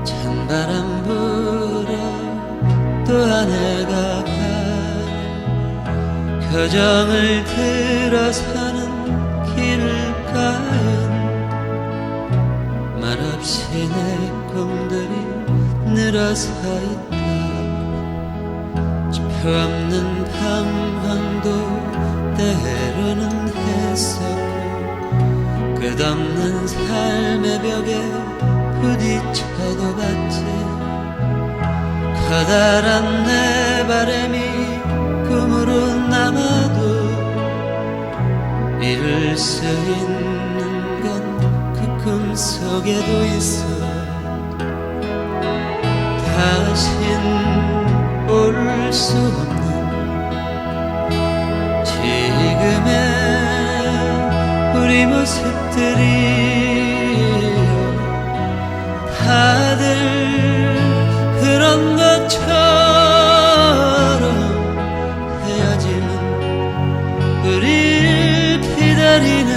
찬바람 불어 또 아내가 가네. 표정을 들어서는 길가엔 말없이 내 꿈들이 늘어서 있다. 지표 없는 방황도 때로는 했었고 끝없는 삶의 벽에 부딪혀도 봤지. 커다란 내 바람이 꿈으로 남아도 이룰 수 있는 건 그 꿈속에도 있어. 다신 올 수 없는 지금의 우리 모습들이 다들 그런 것처럼 헤어짐은 우릴 기다리네.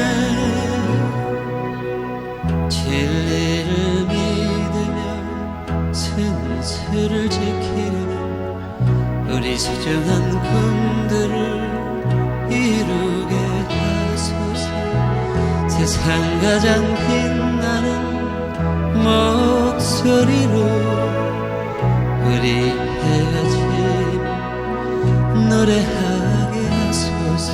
진리를 믿으며 순수를 지키는 우리 소중한 꿈들을 이루게 하소서. 세상 가장 빛나는 목소리로 우리 헤어짐 노래하게 하소서.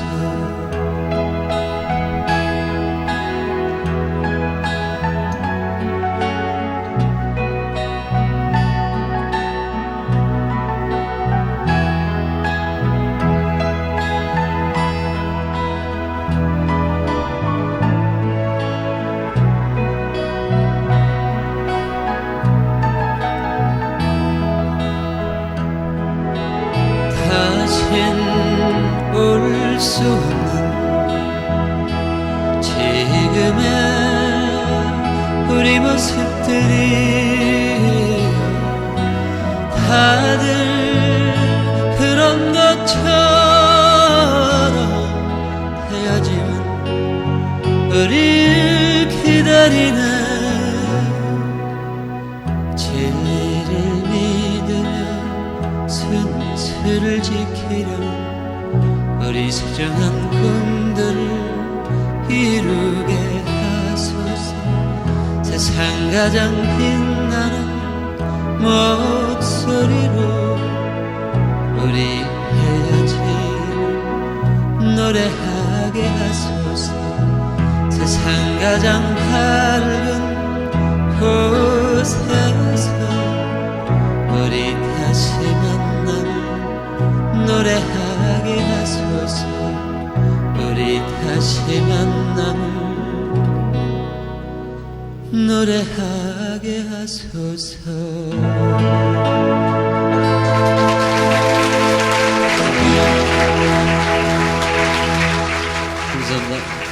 올 수 없는 지금의 우리 모습들이 다들 그런 것처럼 헤어짐은 우릴 기다리네. 진리를 믿으며 순수를 지키려는 우리 소중한 꿈들을 이루게 하소서. 세상 가장 빛나는 목소리로 우리 헤어짐 노래하게 하소서. 세상 가장 밝은 곳에서 우리 다시 만나는 노래하게 하소서. 우리 다시 만남을 노래하게 하소서. 감사합니다.